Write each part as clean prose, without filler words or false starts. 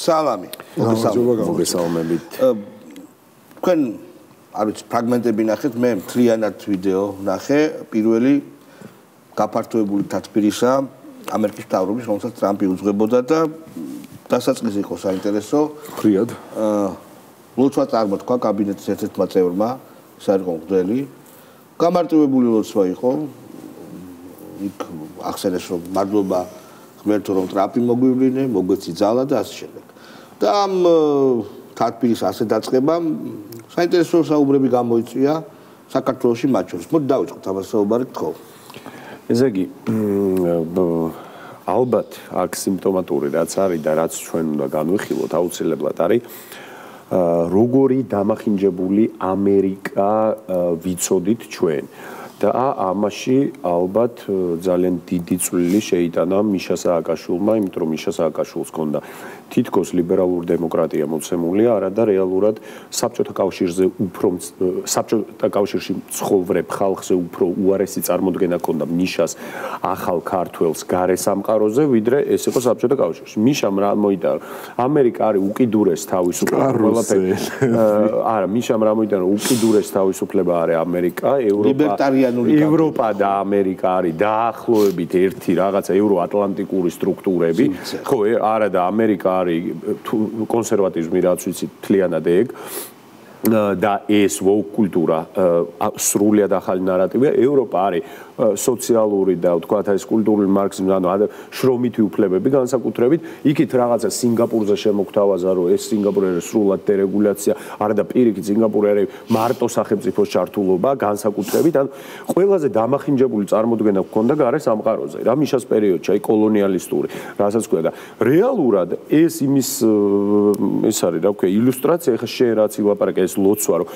სალამი. მოგესალმებით. თქვენ არ ვიცი ფრაგმენტები ნახეთ, მე მთლიანად ვიდეო ნახე, პირველი გაფართოებული თათბირისა ამერიკის მთავრობის, რომელსაც ტრამპი უძღვებოდა და დასაწყისი იყო საინტერესო. ფრიად. ლოცვა წარმოთქვა კაბინეტის ერთ-ერთმა წევრმა, ეს არის მღვდელი. გამარტივებული ლოცვა იყო. იქ ახსენეს რომ მადლობა ღმერთო რომ ტრამპი მოგვივლინე, მოგვეცი ძალა და ასე შემდეგ. და ამ თათბირის ასე დაწყებამ საინტერესო საუბრები გამოიწვია საქართველოში მათ შორის. მოდი დავიწყოთ ამას საუბარი გთხოვ. ესე იგი, ალბათ აქ სიმპტომატური რაც არის და რაც ჩვენ უნდა განვიხილოთ, აუცილებლად არის როგორი დამახინჯებული ამერიკა ვიცოდით ჩვენ. და ამაში ალბათ ძალიან დიდი წვლილი შეიტანა მიშა სააკაშვილმა, იმიტომ რომ მიშა სააკაშვილს ჰქონდა თითქოს ლიბერალური დემოკრატია მოცემული, არადა რეალურად საბჭოთა კავშირზე უფრო საბჭოთა კავშირში ცხოვრებ ხალხზე უფრო უარესი წარმოდგენა ჰქონდა მიშას ახალ ქართველს გარე სამყაროზე, ვიდრე ეს იყო საბჭოთა კავშირში. მიშამ რა მოიტანა, ამერიკა არის უკიდურეს თავისუფლება ყველაფერი. არა, მიშამ რა მოიტანა, უკიდურეს თავისუფლება არის ამერიკა, ევროპა და ამერიკა არის დაახლოებით ერთი რაღაცა ევროატლანტიკური სტრუქტურები. ხო, არა და ამერიკა არის კონსერვატიზმი, რაც ვიცი, მთლიანად ეგ. და ეს ვოუკ კულტურა სრულად ახალი ნარატივია. ევროპა არის სოციალური და ვთქვათ ეს კულტურული მარქსიზმი, ანუ შრომითი უფლებები განსაკუთრებით. იქით რაღაცა სინგაპურზე შემოგთავაზა, რომ ეს სინგაპური არის სრულად დერეგულაცია, არა და პირიქით სინგაპური არის მარტო სახელმწიფოს ჩართულობა განსაკუთრებით. ანუ ყველაზე დამახინჯებული წარმოდგენა ჰქონდა გარე სამყაროზე. რა მიშას პერიოდში, აი კოლონიალისტური, რასაც ქვია და რეალურად ეს იმის ეს არის, რა ვქვია, ილუსტრაცია, ეხლა შენ რაც ილაპარაკე ეს ლოცვა, რომ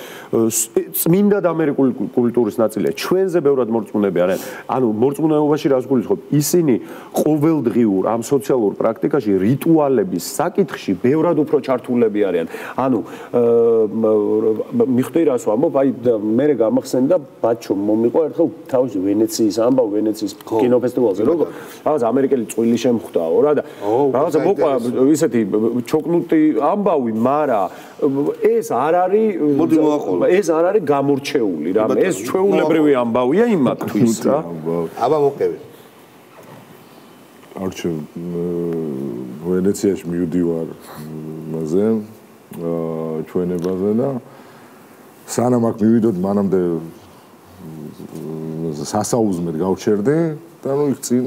წმინდად ამერიკული კულტურის ნაწილია. ჩვენზე ბევრად მორწმუნეები არიან. ანუ მორწმუნეობაში რას გულისხმობ? ისინი ყოველდღიურ ამ სოციალურ პრაქტიკაში რიტუალების საკითხში ბევრად უფრო ჩართულები არიან. ანუ მიხვდი რას ვამბობ, აი მე გამახსენდა ბაჩო მომიყვა ერთხელ თავისი ვენეციის ამბავ, ვენეციის კინოფესტივალზე, როგორ რაღაც ამერიკელი წვილი შემხვდაო რა და რაღაცა მოყვა ისეთი ჩოკნუტი ამბავი, მარა ეს არ არის ეს არ არის გამორჩეული რა ეს ჩვეულებრივი ამბავია იმათთვის რა აბა მოყევი არჩევ ვენეციაში მივდივარ მასე ჩვენებაზე და სანამ აქ მივიდოდ მანამდე სასაუზმედ გავჩერდი და ნუ იქ წინ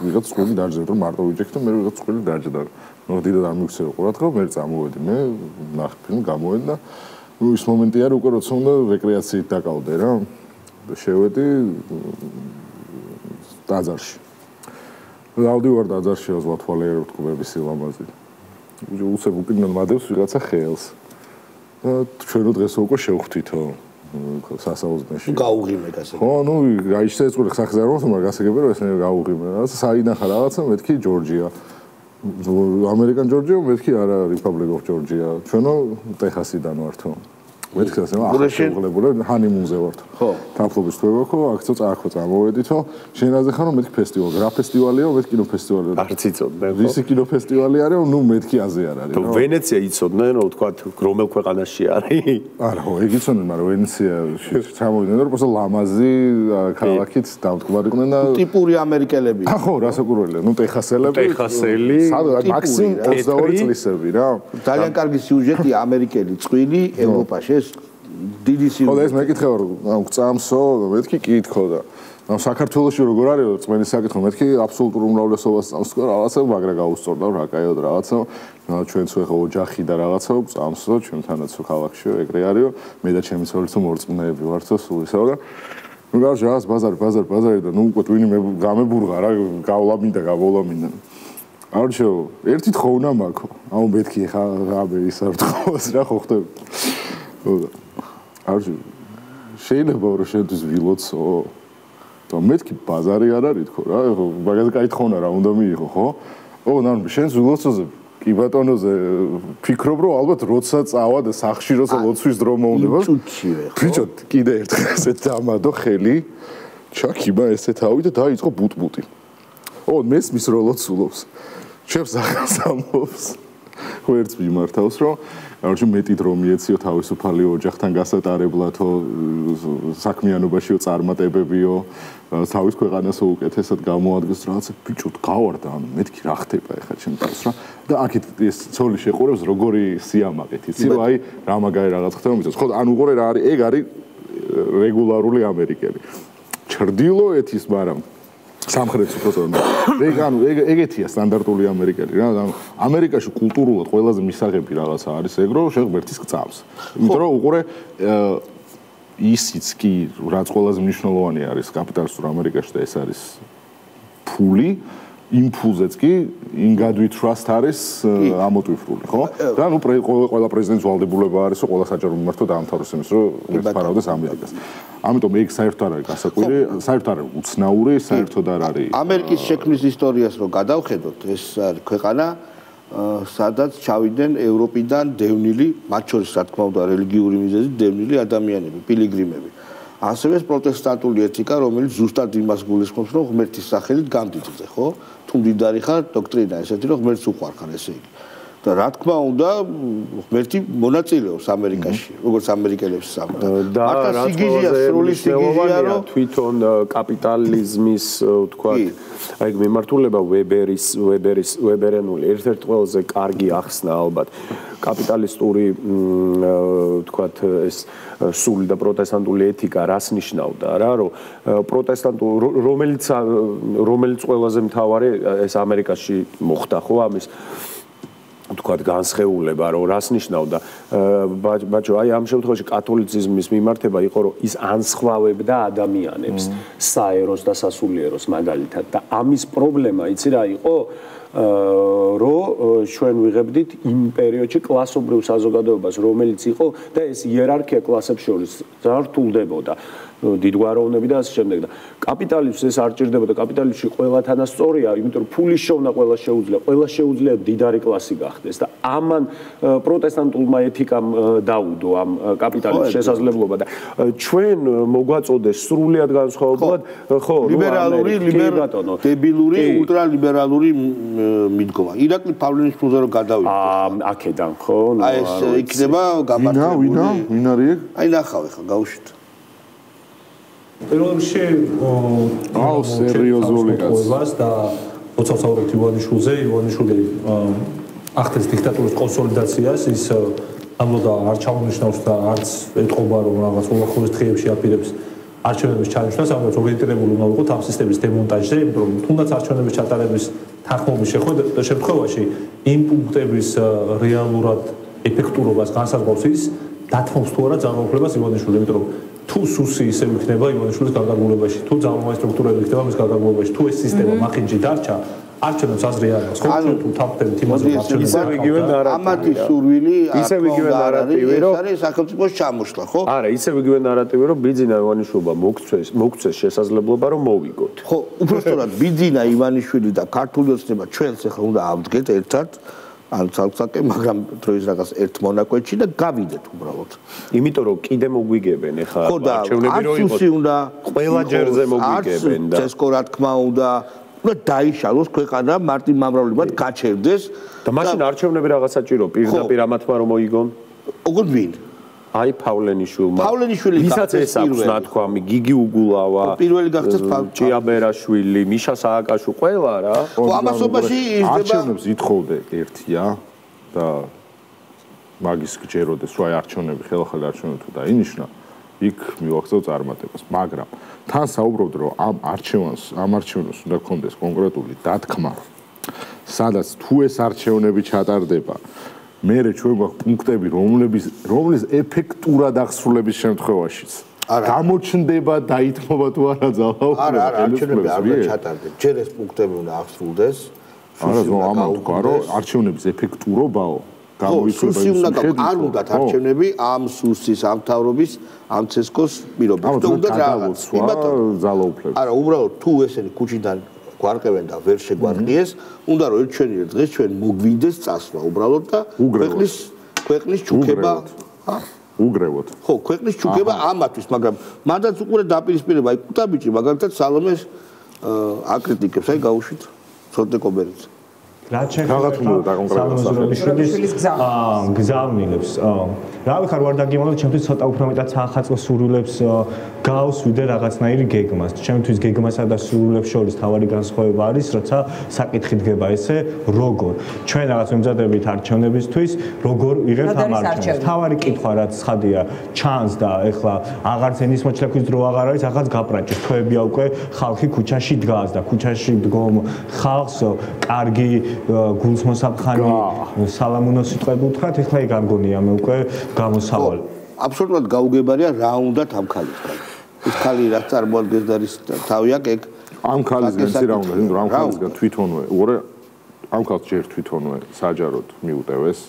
ვიღაც წვილი დაჯდა რომ მარტო ვიჭექ და მე ვიღაც წვილი დაჯდა ნუ დიდად არ მიქცევა ყურადღება მე წამოვედი მე ნახე ფილმი გამოვედი და ნუ ის მომენტი არის უკვე როცა უნდა რეკრეაციით დაკავდე რა და შევედი ტაძარში დავდივარ ტაძარში ოზვათვალიერო თქმების სილამაზი უცებ უკიდნელ მადევს ვიღაცა ხელს და ჩვენო დღეს უკვე შევხვდითო სასაუზმეში გაუღიმე გასაგებია ხო ნუ გაიჩნდა ეს ყურე სახზე არ ვარ გასაგებია რომ ესნე გაუღიმე რაღაცა საინახა რაღაცა მეთქი ჯორჯია ამერიკან ჯორჯია მეთქი არა რიპაბლიკ ოფ ჯორჯია ჩვენო ტეხასიდან ვართო მეთქი ასე ახლა ჰანიმუნზე ვართ ხო თამფლობის თვევა ხო აქცო წაახო წამოვედითო შენაზე ხარო მეთქი ფესტივალი რა ფესტივალია მეთქი კინოფესტივალი არც იცოდნენ ხო ვისი კინოფესტივალი არის ნუ მეთქი აზე არ არის რა ვენეცია იცოდნენ რომ თქვა რომელ ქვეყანაში არის არა ხო ეგ იცოდნენ მაგრამ ვენეციაში ჩამოვიდნენ რომ პროსტა ლამაზი ქალაქით დამთქმარიყვნენ და ტიპური ამერიკელები ხო რასაკურველია ნუ ტეხასელები ტეხასელი მაქსიმუმ 22 წლისები რა ძალიან კარგი სიუჟეტი ამერიკელი წვილი ევროპაში ეს დიდი სიუჟეტი ხო და ეს მეკითხება რომ გწამსო მეთქი კითხო და ანუ საქართველოში როგორ არის წმენის საკითხი მეთქი აბსოლუტურ უმრავლესობას წამს თქო რაღაცა მაგრა გაუსწორდა რა კაიოდ რაღაცა ჩვენც ხო ოჯახი და რაღაცა წამსო ჩვენთანაც ქალაქში ეგრე არისო მე და ჩემი ცოლიც მორწმუნეები ვართო სულ ისევ და ნუ გასჟას ბაზარი და ნუ უკვე ტვინი მე გამებურღა რა გავლა არჩევ ერთი თხოვნა მაქვს აუ მეთქი ხა რაბე ის არ თხოვს რა ხო ხტები არჩევ შეიძლება რომ შენთვის ვილოცო და მეთქი ბაზარი არ არის თქო რა მაგაზე კაი თხოვნა რა უნდა მიიღო ხო ო ნუ შენს ვილოცოზე კი ბატონოზე ფიქრობ რომ ალბათ როცა წავა და სახში როცა ლოცვის დრო მოუნდება ბიჭო კიდე ერთხელ ესე დამადო ხელი ჩაქიბა ესე თავი და დაიწყო ბუტბუტი ო მესმის რომ ლოცულობს ჩემს ახალს ამბობს ვერც მიმართავს, რომ გარჩე მეტი დრო მიეციო თავისუფალი ოჯახთან გასატარებლათო, საქმიანობაშიო წარმატებებიო, თავის ქვეყანას უკეთესად გამოადგეს, რაღაცა ბიჭო გავარდა, ანუ მეთქი რა ხდება ეხლა ჩემ თავს რა. და აქეთ ეს ცოლი შეყურებს როგორი სიამაყით, იცი რომ აი რა მაგარი რაღაც ხდება მიწევს. ხო, ანუ უყურე რა არის, ეგ არის რეგულარული ამერიკელი. ჩრდილოეთის, მაგრამ სამხრეთის უბრალოდ ანუ ეგეთია სტანდარტული ამერიკელი რა ანუ ამერიკაში კულტურულად ყველაზე მისაღები რაღაცა არის ეგ რომ შეღმერთის გწავს იმიტომ რომ უყურე ისიც კი რაც ყველაზე მნიშვნელოვანი არის კაპიტალისტურ ამერიკაში და ეს არის ფული იმ ფულზეც კი ინგადვით trust არის ამოტვიფრული ხო და ნუ ყველა პრეზიდენტის ვალდებულება არის რომ ყველა საჯარო მიმართვა დაამთავროს იმის რომ უცხარავდეს ამერიკას ამიტომ ეგ საერთოდ არ არის გასაკვირი საერთოდ არ არის უცნაური საერთოდ არ არის ამერიკის შექმნის ისტორიას რო გადავხედოთ ეს არის ქვეყანა სადაც ჩავიდნენ ევროპიდან დევნილი მათ შორის რა თქმა უნდა რელიგიური მიზეზით დევნილი ადამიანები პილიგრიმები ასევე პროტესტანტული ეთიკა რომელიც ზუსტად იმას გულისხმობს რომ ღმერთის სახელით გამდიდრდე ხო თუ მდიდარი ხარ დოქტრინა ესეთი რომ ღმერთს უყვარხარ ესე იგი და რა თქმა უნდა ღმერთი მონაწილეობს ამერიკაში როგორც ამერიკელებს სამთან და რა თქმა თვითონ კაპიტალიზმის ვთქვათ აი მიმართულება ვებერენული ერთ-ერთი ყველაზე კარგი ახსნა ალბათ კაპიტალისტური ვთქვათ ეს სული და პროტესტანტული ეთიკა რას ნიშნავდა რა რომ პროტესტანტული რომელიც ყველაზე მთავარი ეს ამერიკაში მოხდა ხო ამის ვთქვათ განსხეულება რომ რას ნიშნავდა ბაჭო აი ამ შემთხვევაში კათოლიციზმის მიმართება იყო რომ ის ანსხვავებდა ადამიანებს საეროს და სასულიეროს მაგალითად და ამის პრობლემა იცი რა იყო რომ ჩვენ ვიღებდით იმ პერიოდში კლასობრივ საზოგადოებას რომელიც იყო და ეს იერარქია კლასებს შორის ზართულდებოდა დიდგვაროვნები და ასე შემდეგ და კაპიტალიზმს ეს არ ჭირდებოდა კაპიტალიზმში ყველა თანასწორია იმიტომ რომ ფულის შოვნა ყველა შეუძლია დიდარი კლასი გახდეს და ამან პროტესტანტულმა ეთიკამ დაუდო ამ კაპიტალიზმის შესაძლებლობა და ჩვენ მოგვაწოდეს სრულიად განსხვავებულად ხო ლიბერალური დებილური ულტრალიბერალური მიდგომა ირაკლი პავლენის ფულზე რომ გადავიდეთ აქედან ხო აი ეს იქნება გამართლებული ვინ არის ეგ აი ნახავ ახლა გავუშვით პირველში სერიოზული კაცს და მოცავსაუბრეთ ივანიშვილი ახდენს დიქტატურის კონსოლიდაციას ის ამბობდა არ ჩამონიშნავს და არც ეთყობა რომ რაღაც უახლოეს დღეებში აპირებს არჩევნების ჩანიშვნას ამბობს ორიენტირებული უნდა ვიყოთ ამ სისტემის დემონტაჟზე იმიტომ რომ თუნდაც არჩევნების ჩატარების თანხმობის შემთხვევაში იმ პუნქტების რეალურად ეფექტურობას განსაზღვრავს ის დათმობს თუ არა ძალაუფლებას ივანიშვილი იმიტომ რომ თუ სუსი ისე იქნება ივანიშვილის განკარგულებაში თუ ძალოვანი სტრუქტურები იქნება მის განკარგულებაში თუ ეს სისტემა მახინჯი დარჩა არჩევნებს აზრი არ აქვს ხო თუ თავდებით იმას რომ არჩევნებს ისევ იგივე ნარატივი ამათი სურვილი ისევ იგივე ნარატივი რომ ეს არის სახელმწიფოს ჩამოშლა ხო არა ისევ იგივე ნარატივი რომ ბიძინა ივანიშვილმა მოგცეს შესაძლებლობა რომ მოვიგოთ ხო უბრალოდ ბიძინა ივანიშვილი და ქართული ოცნება ჩვენს ახლა უნდა ავდგეთ ერთად ან ცალკე მაგრამ დროის რაღაც ერთ მონაკვეთში და გავიდეთ უბრალოდ იმიტომ რომ კიდე მოგვიგებენ ახლა არჩევნები რო იყოს ყველა ჯერზე მოგვიგებენ და წესკო რა თქმა უნდა დაიშალოს ქვეყანა მარტინ მამრავლებად გაჩერდეს და მაშინ არჩევნები რაღაც საჭირო პირდაპირ ამათმა რომ მოიგონ ოღონდ ვინ აი პავლენიშვილმა ვისაც ეს აქვს ნათქვამი გიგი უგულავა პირველი გახდეს ჭიაბერაშვილი მიშა სააკაშვილი ყველა რა ხო ამასობაში იზრდება არჩევნებს ითხოვდე ერთია და მაგის გჯეროდეს რომ აი არჩევნები ხელახალი არჩევნები თუ დაინიშნა იქ მივახცევ წარმატებას მაგრამ თან საუბრობთ რომ ამ არჩევანს უნდა გქონდეს კონკრეტული დათქმა სადაც თუ ეს არჩევნები ჩატარდება მერე ჩვენ გვაქვს პუნქტები რომლის ეფექტურად აღსრულების შემთხვევაშიც გამოჩნდება დაითმობა თუ არა ძალაუფლება არა არჩევნები არ უნდა ჩატარდეს ჯერ ეს პუნქტები უნდა აღსრულდეს არა ამან თქვა რომ არჩევნების ეფექტურობაო სუსი უნდა არ უნდათ არჩევნები ამ სუსის ამ თავრობის ამ ცესკოს პირობებში და უნდა რაღაც ძალაუფლება არა უბრალოდ თუ ესენი ქუჩიდან გვარყევენ და ვერ შეგვარყიეს უნდა რომ ერთჩვენიერ დღეს ჩვენ მოგვინდეს წასვლა უბრალოდ და ქვეყნის ჩუქება უგრევოთ ხო ქვეყნის ჩუქება ამათვის მაგრამ მანდაც უყურე დაპირისპირება აი კუტაბიჭი მაგალითად სალომეს აკრიტიკებს აი გაუშვით ცოტე კობერიც რაც შეეხება გზავნილებს. რავი ხარ ვარ დაგიმალო, ჩემთვის ცოტა უფრო მეტად საახალწლო სურვილებს გავს ვიდრე რაღაცნაირი გეგმას. ჩემთვის გეგმასა და სურვილებს შორის თავარი განსხვავება არის, როცა საკითხი დგება ესე, როგორ ჩვენ რაღაც ვემზადებით არჩევნებისთვის, როგორ ვიღებთ ამ არჩევნებს. თავარი კითხვა რაც ცხადია, ჩანს და ეხლა აღარც ენის მოჩლექვის დრო აღარ არის, ახაც გაპრაჭეს. თვეებია უკვე ხალხი ქუჩაში დგას და ქუჩაში დგომ ხალხს კარგი გულს მოსაფხანი სალამუნო სიტყვები უთხრათ, ეხლა ეგ არ გონია მე უკვე გამოსავალი. აბსოლუტურად გაუგებარია რა უნდათ ამ ქალისგან. ეს ქალი რაც წარმოადგენს და ის თავი აქვს ეგ ამ ქალისგან იცი რა უნდა, იმიტომ რომ ამ ქალისგან თვითონვე, უყურე ამ ქალს ჯერ თვითონვე საჯაროდ მიუტევეს,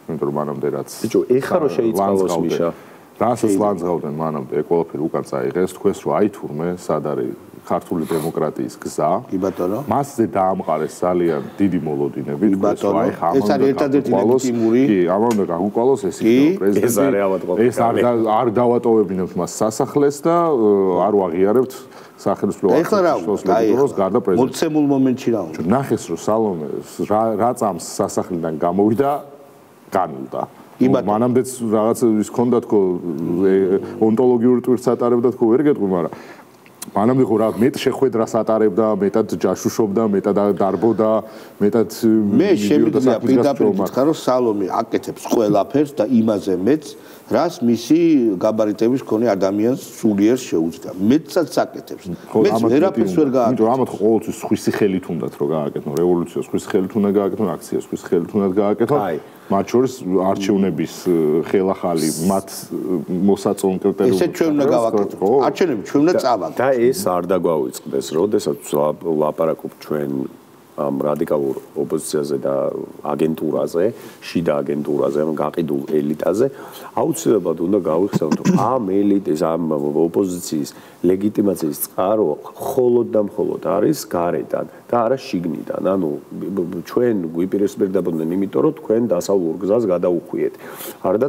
იმიტომ რომ მანამდე რაც ბიჭო, ეხლა რო შეიწყალოს მიშა. რასაც ლანძღავდნენ მანამდე, ეგ ყველაფერი უკან წაიღეს, თქვენს რომ აი თურმე სად არის ქართული დემოკრატიის გზა. კი ბატონო. მასზე დაამყარეს ძალიან დიდი მოლოდინები, ეს არის ერთადერთი ლეგიტიმური. კი, ამან უნდა გაგვიკვალოს ეს პრეზიდენტი. ეს არ დავატოვებინებთ მას სასახლეს და არ ვაღიარებთ სახელმწიფო აქტივისტებს გარდა პრეზიდენტს. მოცემულ მომენტში რა უნდა. ნახეს რომ სალომე რა წამს სასახლიდან გამოვიდა, განულდა. მანამდეც რაღაც ის ჰქონდა თქო ონტოლოგიური ტვირთს ატარებდა თქო ვერ გეტყვი, მაგრამ მანამდე ხო რა მეტ შეხვედრას ატარებდა, მეტად ჯაშუშობდა, მეტად დარბოდა, მეტად მე შემიძლია პირდაპირ ვთქვა რომ სალომე აკეთებს ყველაფერს და იმაზე მეც რას მისი გაბარიტების მქონე ადამიანს სულიერ შეუძლია. მეცაც აკეთებს. მეც ვერაფერს ვერ გააკეთებ. იმიტომ ამათ ყოველთვის სხვისი ხელით უნდათ რომ გააკეთონ რევოლუციას, სხვისი ხელით უნდა გააკეთონ აქციას, სხვისი ხელით უნდა გააკეთონ. მათ შორის არჩევნების ხელახალი, მათ მოსაწონ კრიტერიუმები. ესე ჩვენ უნდა გავაკეთოთ. არჩევნები ჩვენ უნდა წავაგოთ. და ეს არ დაგვაუწყდეს, როდესაც ლაპარაკობ ჩვენ ამ რადიკალურ ოპოზიციაზე და აგენტურაზე, შიდა აგენტურაზე, ამ გაყიდულ ელიტაზე, აუცილებლად უნდა გავიხსენოთ, რომ ამ ელიტის, ამ ოპოზიციის ლეგიტიმაციის წყარო მხოლოდ და მხოლოდ არის გარედან და არა შიგნიდან. ანუ ჩვენ გვიპირისპირდებოდნენ, იმიტომ რომ თქვენ დასავლურ გზას გადაუხვიეთ. არდა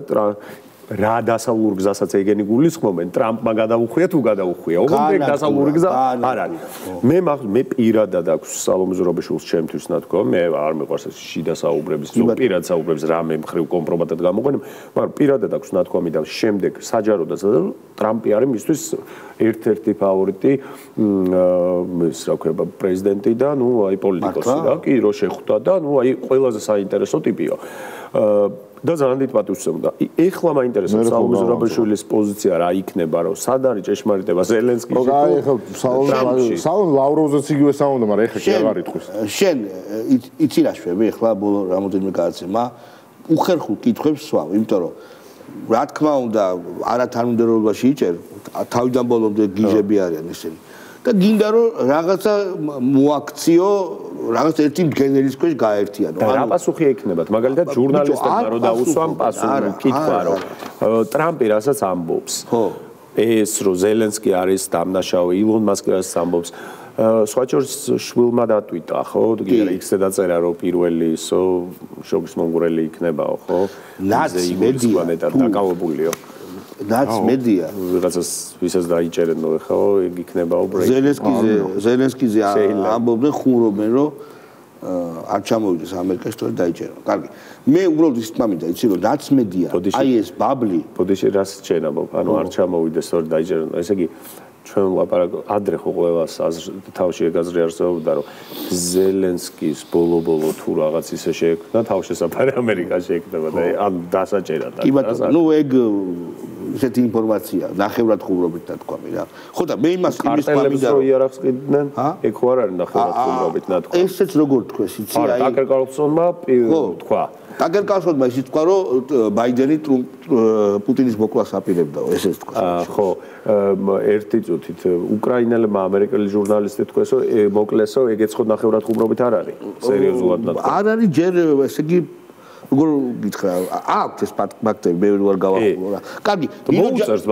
რა დასავლურ გზასაც ეგენი გულისხმობენ, ტრამპმა გადაუხვია თუ გადაუხვია. ოღონდ ეგ დასავლური გზა არ არის. მე პირადად აქვს სალომე ზურაბაშვილს ჩემთვის ნათქვამი, მე არ მიყვარს ეს შიდა საუბრების, პირად საუბრებს რამე მხრივ კომპრომატად გამოყენება, მაგრამ პირადად აქვს ნათქვამი და შემდეგ საჯაროდაც ტრამპი არის მისთვის ერთ-ერთი ფავორიტი, ის რა ქვია, პრეზიდენტი და ნუ აი პოლიტიკოსი და კი რო შეხვდა და ნუ აი ყველაზე საინტერესო ტიპია. და ძალიან დიდ პატივს ემდა. ეხლა მაინტერესებს სალომე ზურაბაშვილის პოზიცია რა იქნება, რომ სად არის ჭეშმარიტება ზელენსკის თუ სალომე ლავროვზეც იგივე საუნდა, მაგრამ ეხლა კი აღარ იტყვის. შენ იცი რა შვები ეხლა ბოლო რამოდენიმე გადაცემა უხერხულ კითხვებს სვავ, იმიტომ რომ რა თქმა უნდა არათანმიმდევრობაში იჭერ, თავიდან ბოლომდე გიჟები არიან ისინი. და გინდა რომ რაღაცა მოაქციო, რაღაც ერთი მდგენელის ქვეშ გაერთიანო. და რა პასუხი ექნებათ? მაგალითად ჟურნალისტებმა რო დაუსვამ პასუხი, კითხვა რომ ტრამპი რასაც ამბობს. ეს რომ ზელენსკი არის დამნაშავე, ილონ მასკი რასაც ამბობს. სხვა შორის შვილმა დატვიტა, ხო? X-ზე დაწერა რომ პირველი ისო შობის მომგვრელი იქნებაო, ხო? ნაცი მედია დაკავებულიო. ნაც მედია ვიღაცას ვისაც დაიჭერენო ხო ეგ იქნებაო ზელენსკიზე ამბობდნენ ხუმრობენ რომ არ ჩამოვიდეს ამერიკაში თორე დაიჭერენ. კარგი. მე უბრალოდ ის თმამიდა იცი რომ ნაც მედია აი ეს ბაბლი ბოდიში რას ჩენაბობ ანუ არ ჩამოვიდეს თორე დაიჭერენ. ესე იგი ჩვენ ლაპარაკობ ადრე ხო ყველას თავში აზრი არსებობდა რომ ზელენსკის ბოლო თუ რაღაც ისე შეექმნა თავშესაფარი ამერიკაში ექნება და ან დასაჭერად კი ბატონო ნუ ეგ ესეთი ინფორმაცია ნახევრად ხუმრობით ნათქვამი რა ხო და მე იმას კარტელებს რო იარაღს ყიდნენ ეგ ხო არ არის ნახევრად ხუმრობით ნათქვამი ესეც როგორ თქვეს იცი აი ტაკერ კარლსონმა თქვა ტაკერ კარლსონმა ისიც თქვა რომ ბაიდენი პუტინის მოკლას აპირებდა ესეც თქვა ხო ერთი წუთით უკრაინელებმა ამერიკელი ჟურნალისტი თქვეს რომ მოკლესო ეგეც ხო ნახევრად ხუმრობით არ არის სერიოზულად ნათქვამი არ არის ჯერ ესე იგი როგორ გითხრა აქვს ეს ფაქტები მე ვარ გავახულო რა კარგი მოუწერს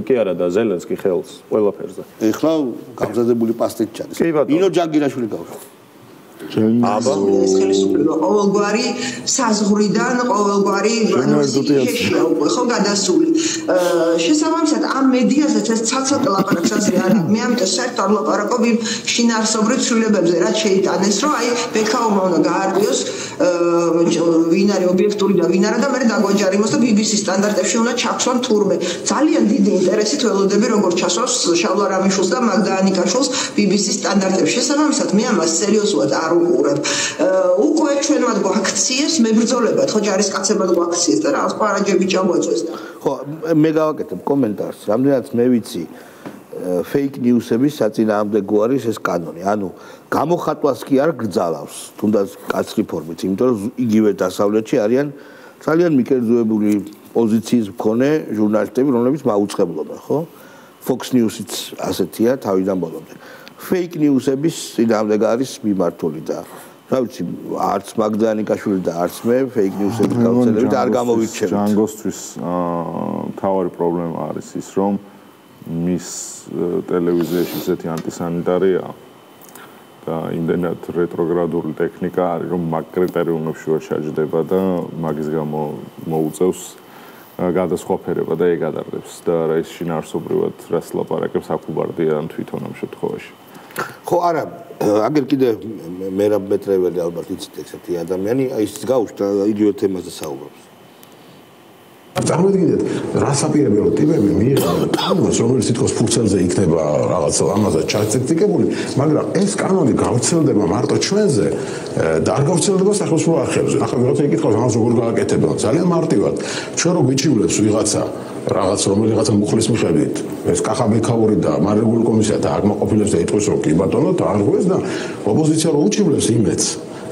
კი არა და ზელენსკი ხელს ყველაფერზე ეხლა გამზადებული პასტით ჩადის ინო ჯანგირაშვილი გავხსნა აბა ეს ხელისუფლება ყოველგვარი საზღვრიდან ყოველგვარი შეშია უკვე ხო გადასული შესაბამისად ამ მედიაზეც ეს ცალ-ცალ ლაპარაკს აზრი არ აქვს მე ამიტომ საერთოდ არ ლაპარაკობ იმ შინაარსობრივ ცვლილებებზე რაც შეიტანეს რომ აი ბექაურმა უნდა გაარღვიოს ვინ არის ობიექტური და ვინ არა და მე დაგვაჯარიმოს და BBC სტანდარტებში უნდა ჩაქვსვან თურმე ძალიან დიდი ინტერესით ველოდები როგორ ჩასვავს შავლო რამიშვილს და მაგდა ანიკაშვილს BBC სტანდარტებში შესაბამისად მე ამას სერიოზულად არ უყურებ უკვე ჩვენ მათ გვაქციეს მებრძოლებად ხო ჯარისკაცებად გვაქციეს და რაღაც პარაჯები ჩაგვაწვეს და ხო მე გავაკეთებ კომენტარს რამდენად მე ვიცი fake news-ების საწინააღმდეგო არის ეს კანონი ანუ გამოხატვას კი არ გრძალავს თუნდაც კაცრი ფორმით იმიტომ რომ იგივე დასავლეთში არიან ძალიან მიკერძოებული პოზიციის მქონე ჟურნალისტები რომლებიც მაუწყებლობენ ხო Fox News-იც ასეთია თავიდან ბოლომდე fake news-ების წინააღმდეგ არის მიმართული და რა ვიცი არც მაგდა ანიკაშვილი და არც მე fake news-ების გავრცელებით არ გამოვირჩევთ ჯანგოსთვის მთავარი პრობლემა არის ის რომ მის ტელევიზიაში ესეთი ანტისანიტარია და იმდენად რეტროგრადული ტექნიკა არის რომ მაგ კრიტერიუმებში ვერ შეჯდება და მაგის გამო მოუწევს გადასხვაფერება და ეგ ადარდებს და რა ის შინაარსობრივად რას ლაპარაკებს აკუბარდია ამ თვითონ ამ შემთხვევაში ხო არა აგერ კიდე მერაბ მეტრეველი ალბათ იცით ესეთი ადამიანი ის გავუშვა იგივე თემაზე საუბრობს წარმოიდგინეთ რა საპირებელო ტიპები მიიღებენ კანონს რომელიც თითქოს ფურცელზე იქნება რაღაც ამაზე ჩაწეციკებული მაგრამ ეს კანონი გავრცელდება მარტო ჩვენზე და არ გავრცელდება სახელმწიფო არხებზე ახლა ვიღაცა იკითხავს ამას როგორ გააკეთებენ ძალიან მარტივად ჩვენ რო გვიჩივლებს ვიღაცა რაღაც რომელიღაცა მუხლის მიხედვით ეს კახაბექაური და მარეგული კომისია და აკმაყოფილებს და იტყვის რომ კი ბატონო დაარღვეს და ოპოზიცია რო უჩივლებს იმედს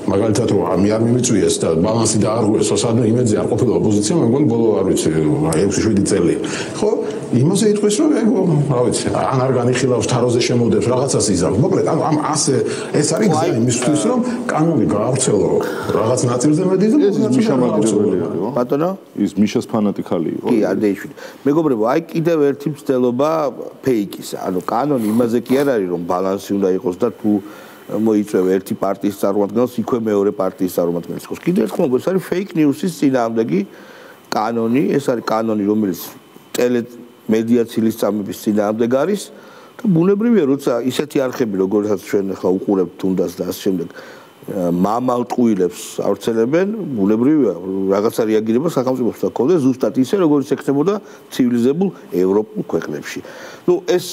მაგალითად რომ მე არ მიმიწვიეს და ბალანსი დაარღვეს სადმე იმედზე არ ყოფილა ოპოზიცია მე მგონი ბოლო არ ვიცი 6-7 წელი ხო იმაზე იტყვის რომ რა ვიცი ან არ განიხილავს თაროზე შემოდებს რაღაცას იზამს მოკლედ ამ ასე ეს არის გზა იმისთვის რომ კანონი გაავრცელო რაღაც ნაწილზე მედი და ეს მიშა მაგერებელი იყო ბატონო ის მიშას ფანატიკალი იყო კი არ დაიშვი მეგობრებო აი კიდევ ერთი მცდელობა ფეიკისა ანუ კანონი იმაზე კი არ არის რომ ბალანსი უნდა იყოს და თუ მოიწვევ ერთი პარტიის წარმომადგენელს იქვე მეორე პარტიის წარმომადგენელს იყოს კიდევ ერთხელ ეს არის fake news-ის წინააღმდეგი კანონი ეს არის კანონი რომელიც ტელემედია ცილისწამების წინააღმდეგ არის და ბუნებრივია როცა ისეთი არხები როგორცაც ჩვენ ახლა უყურებთ თუნდაც და ამ შემდეგ მამალ ტყუილებს ავრცელებენ ბუნებრივია რაღაცა რეაგირება სახელმწიფოს და ქონდეს ზუსტად ისე როგორც ექნებოდა ცივილიზებულ ევროპულ ქვეყნებში ნუ ეს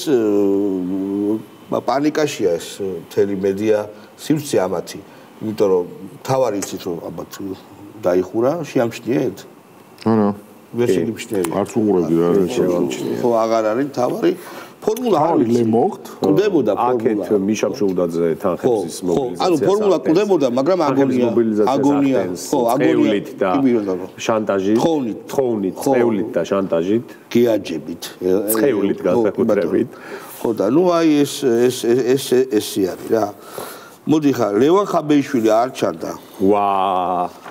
პანიკაშია ეს მთელი მედია სივრცე ამათი იმიტომ რომ თავარი იცით რომ ალბათ დაიხურა შეამჩნიეთ არა ვერ შეგიმჩნევი არც უყურებდი რა შეამჩნიეთ ხო აღარ არის თავარი ფორმულა არის ლემოხთ კვდებოდა ფორმულა აქეთ მიშაბშულდაძე თანხების მობილიზაცია ანუ ფორმულა კვდებოდა მაგრამ აგონია ხო აგონია და შანტაჟით თხოვნით წეულით და შანტაჟით გეაჯებით წეულით განსაკუთრებით ხო და ნუ აი ეს არის რა მოდი ხა ლევან ხაბეიშვილი არ ჩანდა ვა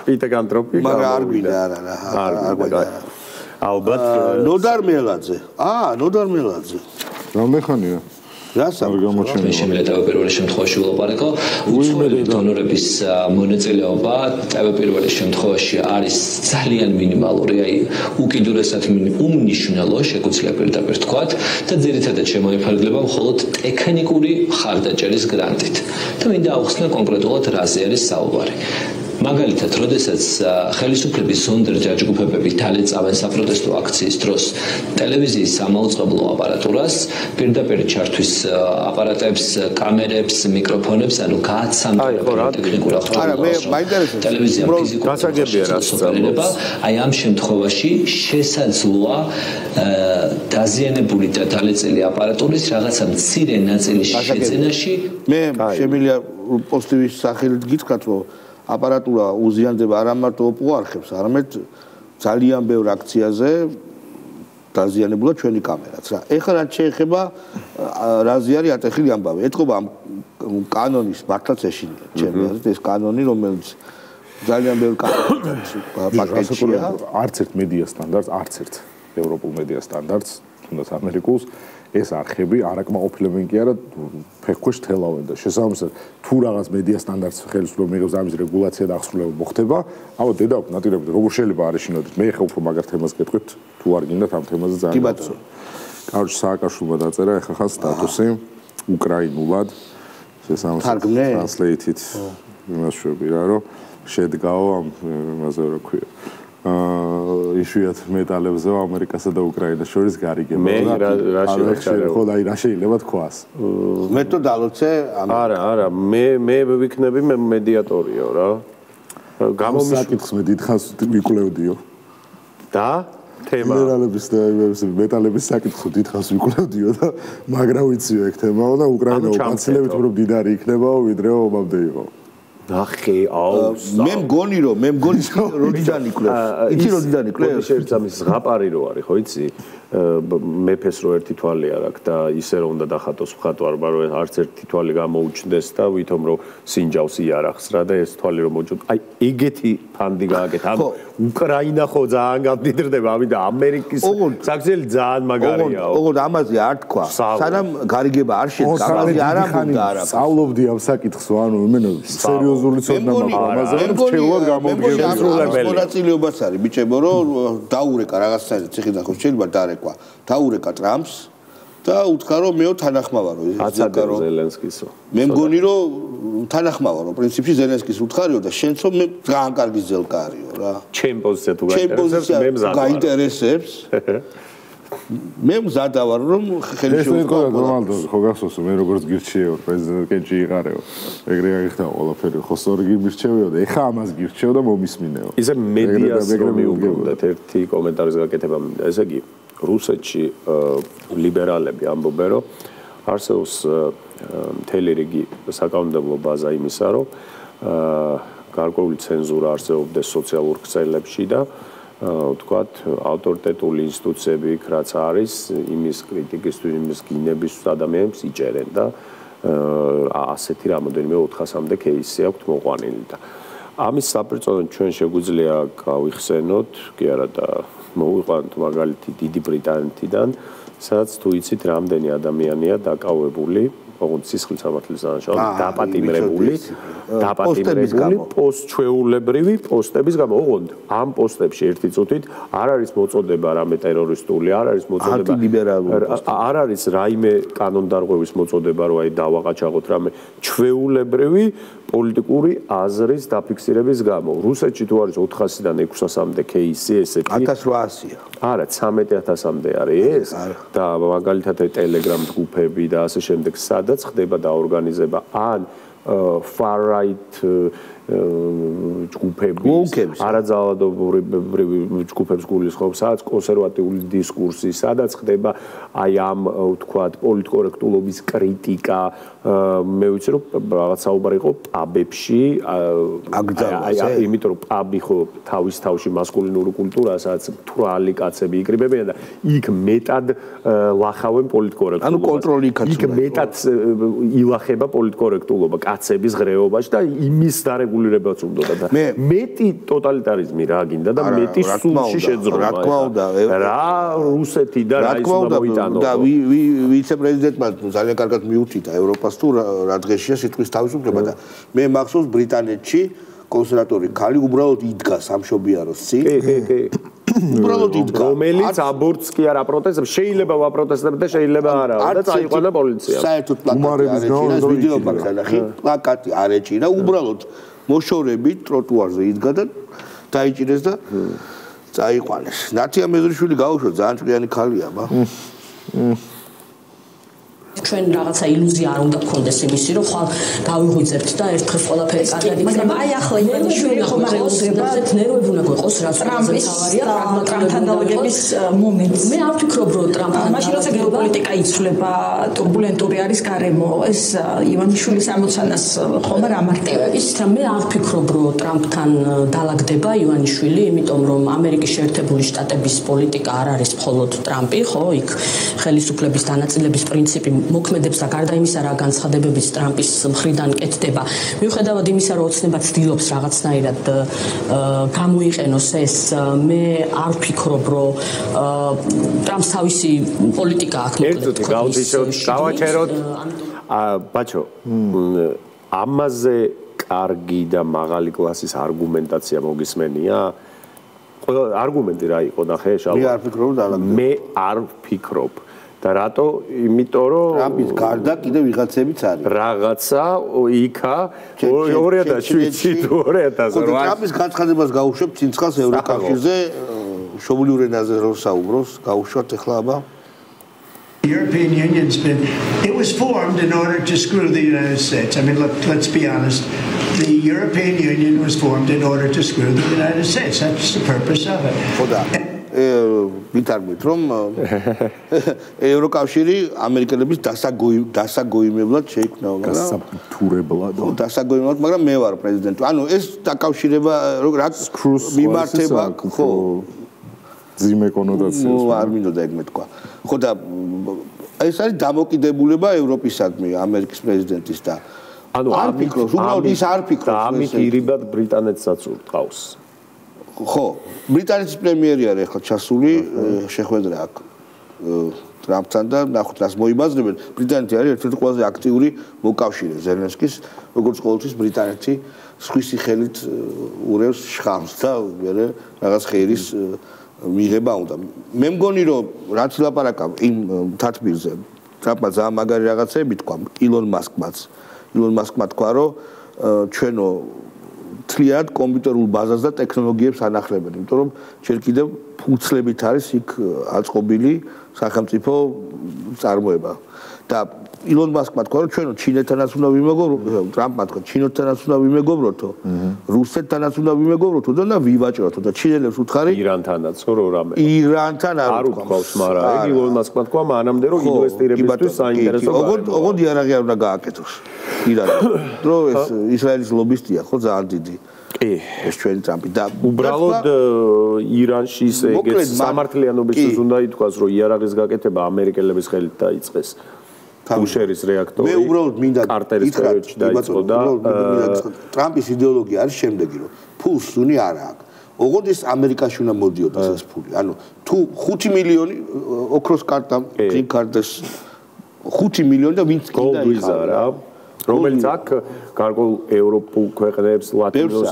პიტაგანტროპი მაგრამ არ გვინდა არ გვინდა ალბათ ნოდარ მელაძე ნოდარ მელაძე რა მეხანია რასაკვირველია მე შემიძლია პირველ შემთხვევაში ვილაპარაკო უცხოელი დონორების მონაწილეობა პირველ შემთხვევაში არის ძალიან მინიმალური აი უკიდურესად უმნიშვნელო შეგვიძლია პირდაპირ თქვათ და ძირითადად შემოიფარგლება მხოლოდ ტექნიკური მხარდაჭერის გრანტით და მინდა აუხსნა კონკრეტულად რაზე არის საუბარი მაგალითად, როდესაც ხელისუფლების ზონდერ ჯაჭვფებები თალეწავენ საპროტესტო აქციის დროს ტელევიზიის სამაუწყებლო აპარატურას, პირდაპირ ჩართვის აპარატებს, კამერებს, მიკროფონებს, ანუ გააცამბება ტექნიკურ ახალგაზრდას. ტელევიზია ფიზიკურად გასაგებია, აი ამ შემთხვევაში შესაძლოა დაზიანებული და თალეწილი აპარატურის რაღაცა მცირე ნაწილის შეძენაში მე შემიძლია პოზიტივის სახელით გითხრათ, რომ აპარატურა უზიანდება არა მარტო ოპოარხებს, არამედ ძალიან ბევრ აქციაზე დაზიანებულა ჩვენი კამერაც რა. ეხლა რაც შეეხება რაზე არის ატეხილი ამბავი. ეთყობა ამ კანონის მართლაც ეშინია ჩემი აზრით ეს კანონი რომელიც ძალიან ბევრ პაკეტშია. არც ერთ მედია სტანდარტს, არც ერთ ევროპულ მედია სტანდარტს, თუნდაც ამერიკულს ეს არხები არაკმაყოფილებენ კი არა ფეხქვეშ თელავენ და შესაბამისად თუ რაღაც მედია სტანდარტს ხელისუფლება მიიღებს ამის რეგულაცია და აღსრულება მოხდება, აბა დედა ნატირებით როგორ შეიძლება არ ეშინოდეთ. მე ხა უფრო მაგარ თემას გეტყვით, თუ არ გინდათ ამ თემაზე ძალიან. კი ბატონო. კაროჩ სააკაშვილმა დაწერა ეხლა ხან სტატუსი უკრაინულად შესაბამისად translate-ით იმას შვები რა რომ შედგაო ამ იმაზე რა ქვია. იშვიათ მეტალებზე ამერიკასა და უკრაინას შორის გარიგება და ხო და რა შეიძლება თქვას მე თუ დალოცე არა მე ვიქნები მე მედიატორიო რა გამომისაკითხს მე დიდხანს ვიკვლევდიო და თემა გენერალების და მეტალების საკითხს დიდხანს ვიკვლევდიო და მაგრამ ვიციო ეგ თემაო და უკრაინა უკანცლებით რომ დიდარი იქნებაო ვიდრეო ომამდე იყო ნახე აუ მე მგონი როდიდან იკლებს იცი როდიდან იკლებს შეიძლება ზღაპარი რო არის ხო იცი მეფეს რო ერთი თვალი არ აქვს და ისე რომ უნდა დახატოს მხატვარმა რომ არც ერთი თვალი გამოუჩნდეს და ვითომ რომ სინჯავს იარახს რა და ეს თვალი რომ მოჭუთ აი ეგეთი ფანდი გააკეთა ამ უკრაინა ხო ძალიან გამდიდრდება ამიტომ ამერიკის საქციელი ძალიან მაგარია ოღონდ ამაზე არ თქვა სანამ გარიგება არ შედგა ამაზე არ ამბობდა არა სწავლობდი ამ საკითხს ანუ მე სერიოზული ცოდნა მაქვს ამაზე რჩეულად გამომდგენელი მონაწილეობას არის ბიჭებო რომ დაურეკა რაღაცა ციხიდან ხო შეიძლება დარეკვა დაურეკა ტრამპს და უთქა რომ მეო თანახმავარო აცადე ზელენსკისო მე მგონი რომ თანახმავარო პრინციპში ზელენსკის უთხარიო და შენცო მე ძალიან კარგი ზელკარიო რა ჩემ პოზიცია თუ გაინტერესებს მე მზადა ვარ რომ ხელისუფლება დონალდო ხო გახსოვს მე როგორც გირჩევ პრეზიდენტი იყარეო ეგრე აღიხდა ყველაფერი ხო სწორი გირჩევიო და ეხა ამას გირჩევ და მომისმინეო ისე მედიას რომ მიუგებდათ ერთი კომენტარის გაკეთება მინდა ესე იგი რუსეთში ლიბერალები ამბობენ რომ არსებობს მთელი რიგი საკანონმდებლო ბაზა იმისა რომ გარკვეული ცენზურა არსებობდეს სოციალურ ქსელებში და ვთქვათ ავტორიტეტული ინსტიტუციები იქ რაც არის იმის კრიტიკისთვის იმის გინების ადამიანებს იჭერენ და ასეთი რამოდენიმე 400-მდე кейსი აქვს მოყვანილი და ამის საპირწონედ ჩვენ შეგვიძლია გავიხსენოთ კი არა და მოვიყვანოთ მაგალითი დიდი ბრიტანეთიდან სადაც თუ იცით რამდენი ადამიანია დაკავებული ოღონდ სისხლის სამართლის დანაშაულებით დაპატიმრებული პოსტჩვეულებრივი პოსტების გამო ოღონდ ამ პოსტებში ერთი წუთით არ არის მოწოდება რამე ტერორისტული არ არის მოწოდება არ არის რაიმე კანონდარღვევის მოწოდება რომ აი დავაყაჩაღოთ რამე ჩვეულებრივი პოლიტიკური აზრის დაფიქსირების გამო რუსეთში თუ არის 400-დან 600-მდე кейსი ესეთი 1800-ია არა 13000-მდე არის და მაგალითად ტელეგრამ ჯგუფები და ასე შემდეგ სადაც ხდება დაორგანიზება ან far right ჯგუფების არაძალადობრივი ჯგუფებს გულისხმობს, სადაც კონსერვატიული დისკურსი, სადაც ხდება აი ამ ვთქვათ პოლიტკორექტულობის კრიტიკა, მე ვიცი რომ რაღაც საუბარი იყო პაბებში, იმიტომ რომ პაბი ხო თავის თავში მასკულინური კულტურაა, სადაც თვრალი კაცები იკრიბებიან და იქ მეტად ლახავენ პოლიტკორექტულობას. ანუ კონტროლი იქ მეტად ილახება პოლიტკორექტულობა კაცების ღრეობაში და იმის დარეგულირებაც უნდა და მეტი ტოტალიტარიზმი რა გინდა და მეტი სულში შეძრომა. რა თქმა უნდა, რა რუსეთი და რა ის უნდა მოიტანო. და ვიცე-პრეზიდენტმა ძალიან კარგად მიუთითა ევროპას თუ რა დღეშია სიტყვის თავისუფლება და მე მახსოვს ბრიტანეთში კონსერვატორი ქალი უბრალოდ იდგა სამშობიაროს წინ. კი. უბრალოდ იდგა. რომელიც აბორტს კი არ აპროტესტებს, შეიძლება ვაპროტესტებდეთ და შეიძლება არა და წაიყვანა პოლიცია. საერთოდ პლაკატი არის ვიდეო მაქვს ნახე, პლაკატი არ ეჭირა, უბრალოდ მოშორებით ტროტუარზე იდგა და დაიჭირეს და წაიყვანეს. ნათია მეზრიშვილი გაუშვა ძალიან ჭკვიანი ქალია, ბა. ჩვენ რაღაცა ილუზია არ უნდა გქონდეს იმისი, რომ ხვალ გავიღვიძებთ და ერთხელ ყველაფერი კარგად იქნება. მაგრამ აი ახლა ივანიშვილი ხომ არ ელოდება ნერვები უნდა გიყოს რა ტრამპის ტრამპთან დალაგების მომენტი. მე არ ვფიქრობ, რომ ტრამპთან მაშინ როცა გეოპოლიტიკა იცვლება, турბულენტური არის გარემო, ეს ივანიშვილის ამოცანას ხომ არ ამართება. ისიც რა მე არ ვფიქრობ, რომ ტრამპთან დალაგდება ივანიშვილი, იმიტომ რომ ამერიკის შეერთებული შტატების პოლიტიკა არ არის მხოლოდ ტრამპი, ხო? იქ ხელისუფლების დანაწილების პრინციპი მოქმედებს და გარდა იმისა, რა განცხადებებიც ტრამპის მხრიდან კეთდება, მიუხედავად იმისა, რომ ოცნება ცდილობს რაღაცნაირად გამოიყენოს ეს, მე არ ვფიქრობ, რომ ტრამპს თავისი პოლიტიკა აქვს. ერთად გავაჩეროთ. ბაჩო, ამაზე კარგი და მაღალი კლასის არგუმენტაცია მოგისმენია? არგუმენტი რა იყო ნახე შალვა? მე არ ვფიქრობ და მე არ ვფიქრობ. და რატო? იმიტომ რომ ტრამპის გარდა კიდე ვიღაცებიც არის. რაღაცა იქა 2007-ში თუ 2008-ში. ტრამპის განცხადებას გაუშვებ ცინცხალს ევროკავშირზე შობლიური ენაზე რო საუბრობს, გაუშვათ ეხლა აბა. The European Union's it was formed in order to screw the United States. I mean, let's be honest. The European Union was formed in order to screw the United States. That's the purpose of it. ხოდა ვიტარგმით რომ ევროკავშირი ამერიკელების დასაგოიმებლად შეიქმნა, მაგრამ დასაბუთურებლად. დასაგოიმებლად, მაგრამ მე ვარ პრეზიდენტი. ანუ ეს დაკავშირება რა მიმართება, ხო? ძიმე კონოტაციას. არ მინდოდა ეგ მეთქვა. ხო და ეს არის დამოკიდებულება ევროპისადმი ამერიკის პრეზიდენტის და ანუ არ ფიქრობს, უბრალოდ ის არ ფიქრობს. და ამით ირიბად ბრიტანეთსაც ურტყავს. ხო, ბრიტანეთის პრემიერი არის ახლა ჩასული, შეხვედრა აქვს ტრამპთან და ნახოთ რას მოიბაზრებენ. ბრიტანეთი არის ერთ-ერთი ყველაზე აქტიური მოკავშირე ზელენსკის, როგორც ყოველთვის ბრიტანეთი სხვისი ხელით ურევს შხამს და მერე რაღაც ხერის მიღება უნდა. მე მგონი რომ რაც ლაპარაკა იმ თათბირზე ტრამპმა ძალიან მაგარი რაღაცები თქვა ილონ მასკმა თქვა რომ ჩვენო თლიად კომპიუტერულ ბაზას და ტექნოლოგიებს ანახლებენ, იმიტომ რომ ჯერ კიდევ ფუძლებით არის იქ აწყობილი სახელმწიფო წარმოება. და ილონ მასკმა თქვა რომ ჩვენო ჩინეთთანაც უნდა ვიმეგობროთ, ტრამპმა თქვა ჩინეთთანაც უნდა ვიმეგობროთო, რუსეთთანაც უნდა ვიმეგობროთო და ვივაჭროთო და ჩინელებს უთხარი ირანთანაც რო რამე. ირანთან არ უკავს, მაგრამ ეგ ილონ მასკმა თქვა მანამდე რომ ინვესტირებისთვის საინტერესო გარემო. ოღონდ იარაღი არ უნდა გააკეთოს. ირანი. რო ეს ისრაელის ლობისტია ხო ძალიან დიდი. კი, ეს ჩვენი ტრამპი და უბრალოდ ირანში ეგეც სამართლიანობისთვის უნდა ითქვას რომ იარაღის გაკეთება ამერიკელების ხელით დაიწყეს. ბუშერის რეაქტორი. მე უბრალოდ მინდა კარტერის პერიოდში დაიწყო და ტრამპის იდეოლოგია არის შემდეგი რომ ფულს სუნი არ აქვს. ოღონდ ეს ამერიკაში უნდა მოდიოდეს ეს ფული. ანუ თუ 5 მილიონი ოქროს კარტა, გრინ კარტის 5 მილიონი და ვინც კიდე იხარა. რომელიც აქ გარკვეულ ევროპულ ქვეყნებს, ლათინურ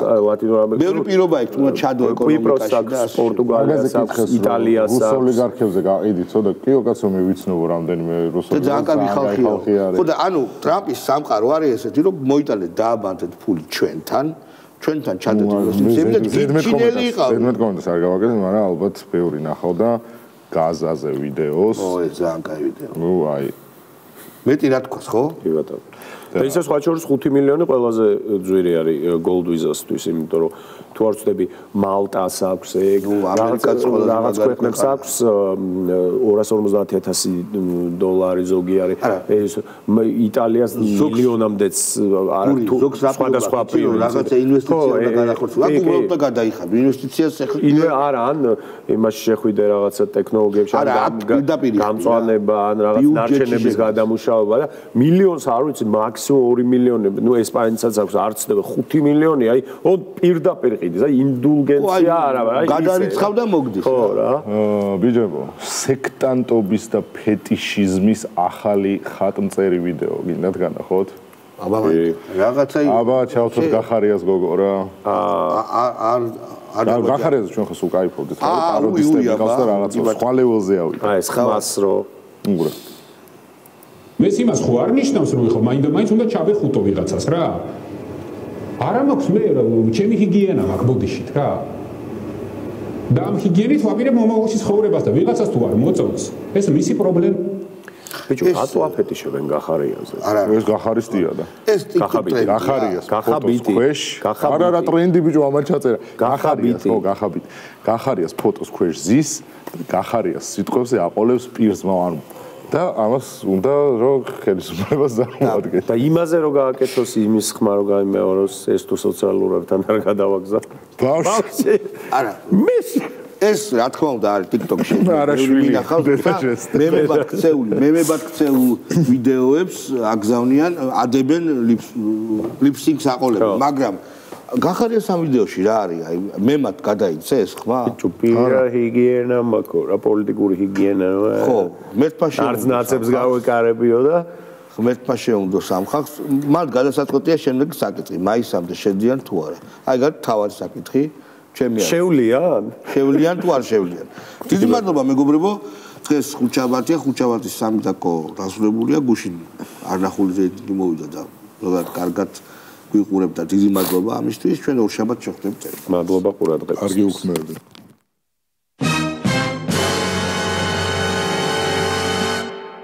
ამერიკას. ბევრი პირობა აქვს, უნდა ჩადო ეკონომიკაში და პორტუგალიას, იტალიას. რუსულ ოლიგარქებზე გაყიდით, ხო და კიო კაცო მე ვიცნობ რამდენიმე რუსული. და ძალიან კარგი ხალხია. ხო და ანუ ტრამპის სამყარო არის ესეთი, რომ მოიტანეთ დააბანდეთ ფული ჩვენთან ჩადეთ ინვესტიციები და ჩინელი იყავ. ზედმეტ კომენტარს არ გავაკეთებ, მაგრამ ალბათ ბევრი ნახავ და გაზაზე ვიდეოს. ო, ეს ძალიან კაი ვიდეო. ნუ აი მეტი რა თქოს, ხო? კი ბატონო. და ისე სხვა შორის 5 მილიონი ყველაზე ძვირი არის Gold Visa-სთვის, იმიტომ რომ თუ არ ვწდები მალტას აქვს ეგ რაღაც ქვეყნებს აქვს $250,000 ზოგი არის ეს იტალიას მილიონამდეც არის თუ სხვადასხვა რაღაცა ინვესტიცია უნდა განახორციელოს. აქ უბრალოდ და გადაიხადო ინვესტიციას ახლა არა ან იმაში შეხვიდე რაღაცა ტექნოლოგიებში ან გამწვანება ან რაღაც ნარჩენების გადამუშავება და მილიონს არ ვიცი მაქსიმუმ 2 მილიონი, ნუ ესპანეთსაც აქვს არ ცდება 5 მილიონი, აი, ონ პირდაპირ ყიდის, აი ინდულგენცია არა, აი გადარიცხავ და მოგდის. ხო რა. ბიჯებო, სექტანტობის და ფეტიშიზმის ახალი ხატმწერი ვიდეო გინდათ განახოთ? აბა, რაღაცა აბა, ჩავთოთ გახარიას გოგო რა. არ გახარიას ჩვენ ხო სულ кайფობდით, რა პაროდისტები ყავს და რაღაცა სხვა ლეველზე ავიდა. აი, ეს ხმას რო უგრა. ეს იმას ხო არ ნიშნავს რომ ხო მაინც უნდა ჩავეხუტო ვიღაცას რა არა მაქვს მე ჩემი ჰიგიენა მაქვს ბოდიშით რა და ამ ჰიგიენით ვაპირებ მომავალში ცხოვრებას და ვიღაცას თუ არ მოწონს ეს მისი პრობლემა ბიჭო რატო აფეტიშებენ გახარიაზე არა ეს გახარისტია და ეს ტიკტოკი გახარიას გახაბიტი არა რა ტრენდი ბიჭო ამან ჩაწერა გახაბიტი ხო გახაბიტი გახარიას ფოტოს ქვეშ ზის გახარიას სიტყვებზე აყოლებს პირსმა ანუ და ამას უნდა რომ ხელისუფლებას წარმოადგენს. და იმაზე რომ გააკეთოს იმის ხმა რომ გაიმეოროს ეს თუ სოციალურებთან არ გადავაგზავნა. ბავშვი. არა. მე ეს რა თქმა უნდა არის TikTok-ში. მემებად ქცეულ ვიდეოებს აგზავნიან, ადებენ ლიფსინგს აყოლებენ, მაგრამ გახარია სამ ვიდეოში რა არის? აი მემად გადაიქცა ეს ხმა? ჩუპირა ჰიგიენა მაქო, რა პოლიტიკური ჰიგიენა. ხო, მერტმა არც ნაცებს გავეკარებიო და ღმერთმა შეუნდო სამხახს, მათ გადასაწყვეტია შემდეგი საკითხი, მაისამდე შედიან თუ არა. აი გад თავარი საკითხი, ჩემი არის. შევლიან თუ არ შევლიან. დიდი მადლობა მეგობრებო, დღეს ხუჩაბათია, ხუჩაბათის სამი დაკო დასრულებულია, გუშინ არნახული რეიტინგი მოვიდა და ზოგადად კარგად გვიყურებთ და დიდი მადლობა ამისთვის, ჩვენ ორ შაბათს შევხვდებით. მადლობა ყურადღებისთვის. კარგი უქმეები.